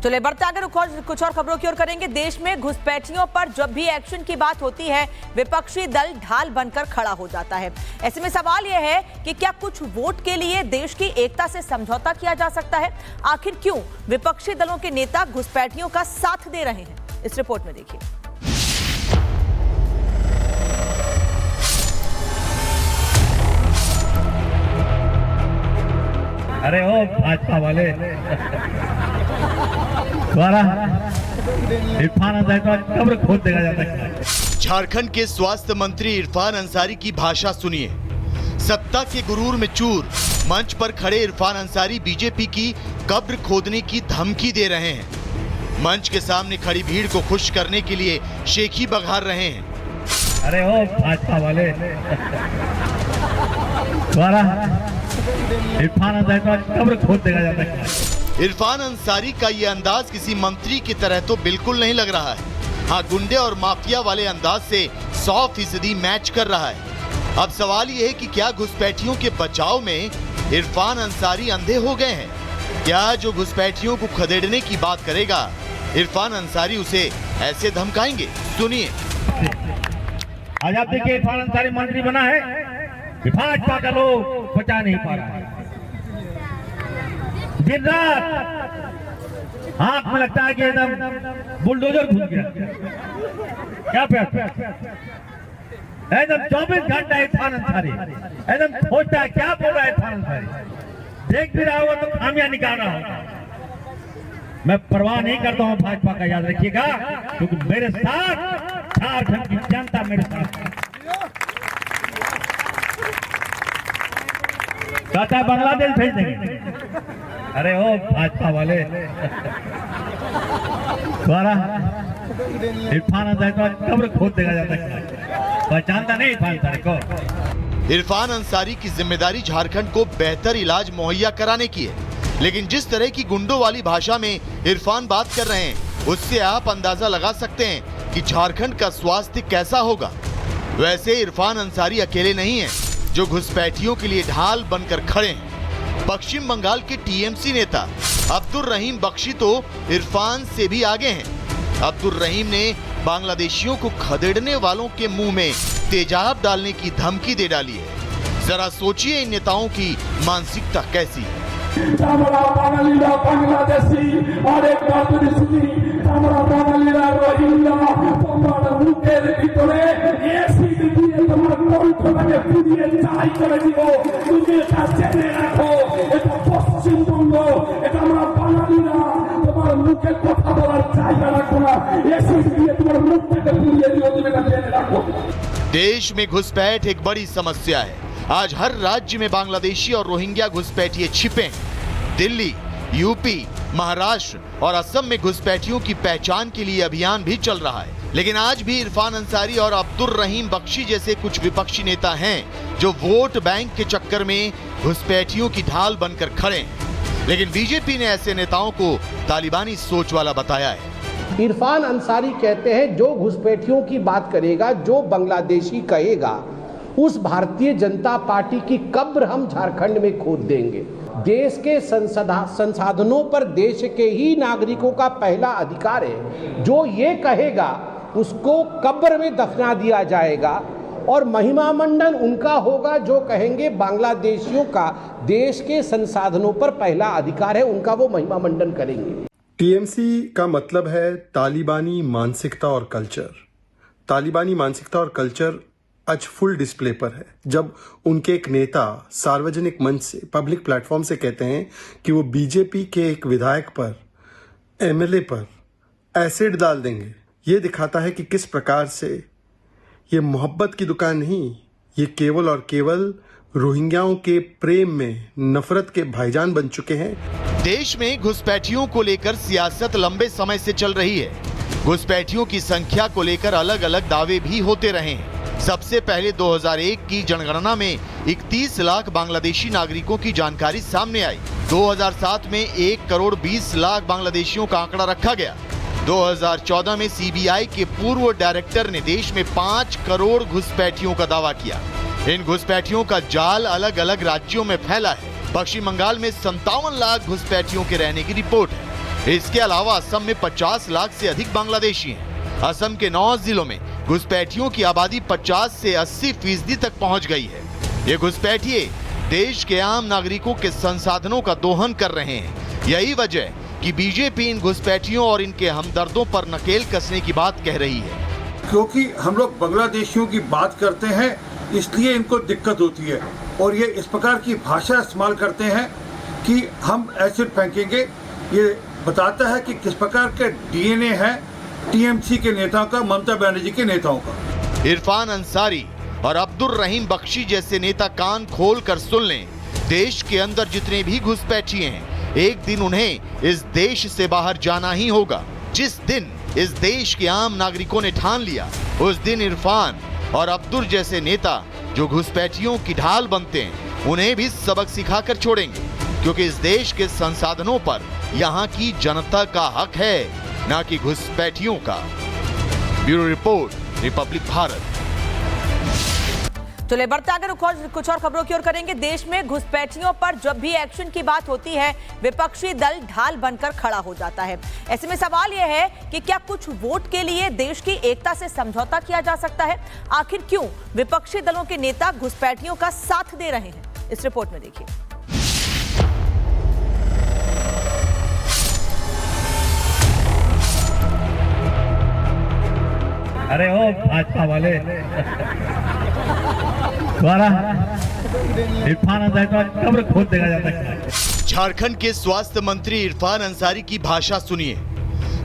चलिए बढ़ते आगे कुछ और खबरों की ओर करेंगे। देश में घुसपैठियों पर जब भी एक्शन की बात होती है, विपक्षी दल ढाल बनकर खड़ा हो जाता है। ऐसे में सवाल यह है कि क्या कुछ वोट के लिए देश की एकता से समझौता किया जा सकता है? आखिर क्यों विपक्षी दलों के नेता घुसपैठियों का साथ दे रहे हैं? इस रिपोर्ट में देखिए। अरे ओ भाजपा वाले द्वारा इरफान अंसारी का कब्र खोद देगा जाता है। झारखंड के स्वास्थ्य मंत्री इरफान अंसारी की भाषा सुनिए। सत्ता के गुरूर में चूर, मंच पर खड़े इरफान अंसारी बीजेपी की कब्र खोदने की धमकी दे रहे हैं। मंच के सामने खड़ी भीड़ को खुश करने के लिए शेखी बघार रहे हैं। अरे ओ भाजपा वाले द्वारा इरफान अंसारी का कब्र खोद देगा जाता है। इरफान अंसारी का ये अंदाज किसी मंत्री की तरह तो बिल्कुल नहीं लग रहा है। हाँ, गुंडे और माफिया वाले अंदाज से 100% मैच कर रहा है। अब सवाल ये है कि क्या घुसपैठियों के बचाव में इरफान अंसारी अंधे हो गए हैं? क्या जो घुसपैठियों को खदेड़ने की बात करेगा, इरफान अंसारी उसे ऐसे धमकाएंगे? सुनिए। आज आप देखिए, इरफान अंसारी मंत्री बना है, भाजपा का लोग बचा नहीं पा रहा है। दिन रात आंख में लगता है कि एकदम बुलडोजर घुस गया। क्या एकदम 24 घंटा इरफान अंसारी एकदम सोचता है क्या बोल रहा है इरफान अंसारी। देख भी रहा होगा तो खामियां निकाल रहा होगा। मैं परवाह नहीं करता हूं भाजपा का, याद रखिएगा, क्योंकि मेरे साथ झारखंड की जनता मेरे साथ है। कहता है बांग्लादेश भेज देंगे। अरे ओ भाजपा वाले द्वारा इरफान अंसारी का कब्र खोद देगा जाता है। पहचानता नहीं इरफान अंसारी को। इरफान अंसारी की जिम्मेदारी झारखंड को बेहतर इलाज मुहैया कराने की है, लेकिन जिस तरह की गुंडों वाली भाषा में इरफान बात कर रहे हैं, उससे आप अंदाजा लगा सकते हैं कि झारखंड का स्वास्थ्य कैसा होगा। वैसे इरफान अंसारी अकेले नहीं हैं जो घुसपैठियों के लिए ढाल बनकर खड़े हैं। पश्चिम बंगाल के टीएमसी नेता अब्दुल रहीम बख्शी तो इरफान से भी आगे हैं। अब्दुल रहीम ने बांग्लादेशियों को खदेड़ने वालों के मुंह में तेजाब डालने की धमकी दे डाली है। जरा सोचिए इन नेताओं की मानसिकता कैसी है। देश में घुसपैठ एक बड़ी समस्या है। आज हर राज्य में बांग्लादेशी और रोहिंग्या घुसपैठिए छिपे हैं। दिल्ली, यूपी, महाराष्ट्र और असम में घुसपैठियों की पहचान के लिए अभियान भी चल रहा है। लेकिन आज भी इरफान अंसारी और अब्दुल रहीम बख्शी जैसे कुछ विपक्षी नेता हैं जो वोट बैंक के चक्कर में घुसपैठियों की ढाल बनकर खड़े हैं। लेकिन बीजेपी ने ऐसे नेताओं को तालिबानी सोच वाला बताया है। इरफान अंसारी कहते हैं जो घुसपैठियों की बात करेगा, जो बांग्लादेशी कहेगा, उस भारतीय जनता पार्टी की कब्र हम झारखंड में खोद देंगे। देश के संसाधनों पर देश के ही नागरिकों का पहला अधिकार है। जो ये कहेगा उसको कब्र में दफना दिया जाएगा और महिमा मंडन उनका होगा जो कहेंगे बांग्लादेशियों का देश के संसाधनों पर पहला अधिकार है, उनका वो महिमा मंडन करेंगे। टीएमसी का मतलब है तालिबानी मानसिकता और कल्चर। तालिबानी मानसिकता और कल्चर आज फुल डिस्प्ले पर है। जब उनके एक नेता सार्वजनिक मंच से, पब्लिक प्लेटफॉर्म से कहते हैं कि वो बीजेपी के एक विधायक पर, एमएलए पर एसिड डाल देंगे, ये दिखाता है कि किस प्रकार से ये मोहब्बत की दुकान नहीं, ये केवल और केवल रोहिंग्याओं के प्रेम में नफरत के भाईजान बन चुके हैं। देश में घुसपैठियों को लेकर सियासत लंबे समय से चल रही है। घुसपैठियों की संख्या को लेकर अलग अलग दावे भी होते रहे हैं। सबसे पहले 2001 की जनगणना में 31 लाख बांग्लादेशी नागरिकों की जानकारी सामने आई। 2007 में 1 करोड़ 20 लाख बांग्लादेशियों का आंकड़ा रखा गया। 2014 में सीबीआई के पूर्व डायरेक्टर ने देश में 5 करोड़ घुसपैठियों का दावा किया। इन घुसपैठियों का जाल अलग अलग राज्यों में फैला है। पश्चिम बंगाल में 57 लाख घुसपैठियों के रहने की रिपोर्ट है। इसके अलावा असम में 50 लाख से अधिक बांग्लादेशी हैं। असम के 9 जिलों में घुसपैठियों की आबादी 50 से 80% तक पहुंच गई है। ये घुसपैठिए देश के आम नागरिकों के संसाधनों का दोहन कर रहे हैं। यही वजह है कि बीजेपी इन घुसपैठियों और इनके हमदर्दों पर नकेल कसने की बात कह रही है। क्योंकि हम लोग बांग्लादेशियों की बात करते हैं इसलिए इनको दिक्कत होती है और ये इस प्रकार की भाषा इस्तेमाल करते हैं कि हम एसिड फेंकेंगे। ये बताता है कि किस प्रकार के डीएनए है टीएमसी के नेताओं का, ममता बनर्जी के नेताओं का। इरफान अंसारी और अब्दुल रहीम बख्शी जैसे नेता कान खोल कर सुन लें। देश के अंदर जितने भी घुसपैठिए हैं, एक दिन उन्हें इस देश से बाहर जाना ही होगा। जिस दिन इस देश के आम नागरिकों ने ठान लिया, उस दिन इरफान और अब्दुल जैसे नेता जो घुसपैठियों की ढाल बनते हैं, उन्हें भी सबक सिखाकर छोड़ेंगे, क्योंकि इस देश के संसाधनों पर यहाँ की जनता का हक है, न कि घुसपैठियों का। Bureau report, Republic Bharat. चलिए बढ़ते आगे कुछ और खबरों की ओर करेंगे। देश में घुसपैठियों पर जब भी एक्शन की बात होती है, विपक्षी दल ढाल बनकर खड़ा हो जाता है। ऐसे में सवाल यह है कि क्या कुछ वोट के लिए देश की एकता से समझौता किया जा सकता है? आखिर क्यों विपक्षी दलों के नेता घुसपैठियों का साथ दे रहे हैं? इस रिपोर्ट में देखिए। अरे ओ भाजपा वाले इरफान अंसारी का कब्र खोद देगा जाता है। झारखंड के स्वास्थ्य मंत्री इरफान अंसारी की भाषा सुनिए।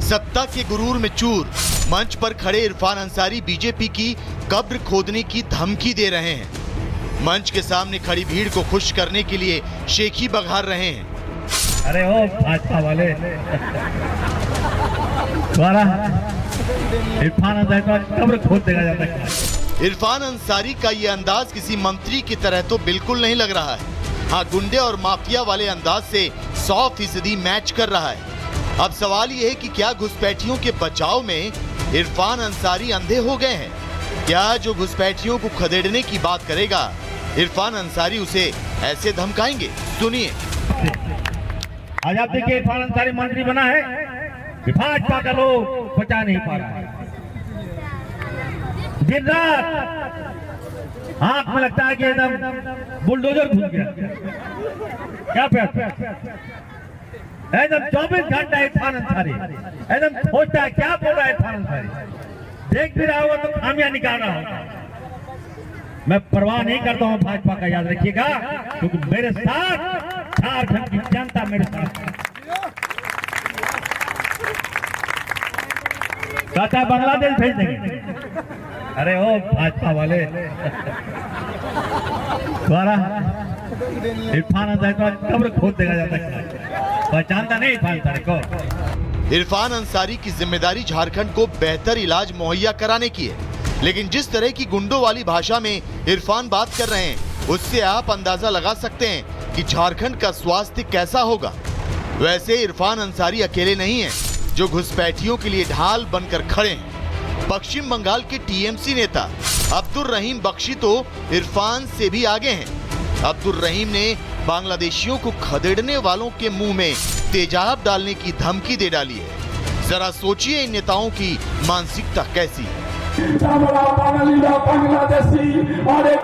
सत्ता के गुरूर में चूर मंच पर खड़े इरफान अंसारी बीजेपी की कब्र खोदने की धमकी दे रहे हैं। मंच के सामने खड़ी भीड़ को खुश करने के लिए शेखी बघार रहे हैं। अरे ओ भाजपा वाले इरफान अंसारी का कब्र खोद देगा जाता है। इरफान अंसारी का ये अंदाज किसी मंत्री की तरह तो बिल्कुल नहीं लग रहा है। हाँ, गुंडे और माफिया वाले अंदाज से 100% मैच कर रहा है। अब सवाल ये है कि क्या घुसपैठियों के बचाव में इरफान अंसारी अंधे हो गए हैं? क्या जो घुसपैठियों को खदेड़ने की बात करेगा, इरफान अंसारी उसे ऐसे धमकाएंगे? सुनिए। आज आप देखिए, इरफान अंसारी मंत्री बना है, भाजपा का लोग बचा नहीं पा रहा है। दिन रात आंख में लगता है कि एकदम बुलडोजर घुस गया। क्या एकदम 24 घंटा इरफान अंसारी एकदम सोचता है क्या बोल रहा है इरफान अंसारी। देख भी रहा होगा तो खामियां निकाल रहा होगा। मैं परवाह नहीं करता हूं भाजपा का, याद रखिएगा, क्योंकि मेरे साथ झारखंड की जनता मेरे साथ कहता है बांग्लादेश भेज देंगे। अरे ओ भाजपा वाले इरफान अंसारी का कब्र खोद देगा जाता है। पहचानता नहीं इरफान अंसारी को। इरफान अंसारी की जिम्मेदारी झारखंड को बेहतर इलाज मुहैया कराने की है, लेकिन जिस तरह की गुंडों वाली भाषा में इरफान बात कर रहे हैं, उससे आप अंदाजा लगा सकते हैं कि झारखंड का स्वास्थ्य कैसा होगा। वैसे इरफान अंसारी अकेले नहीं हैं जो घुसपैठियों के लिए ढाल बनकर खड़े हैं। पश्चिम बंगाल के टीएमसी नेता अब्दुल रहीम बख्शी तो इरफान से भी आगे हैं। अब्दुल रहीम ने बांग्लादेशियों को खदेड़ने वालों के मुंह में तेजाब डालने की धमकी दे डाली है। जरा सोचिए इन नेताओं की मानसिकता कैसी है।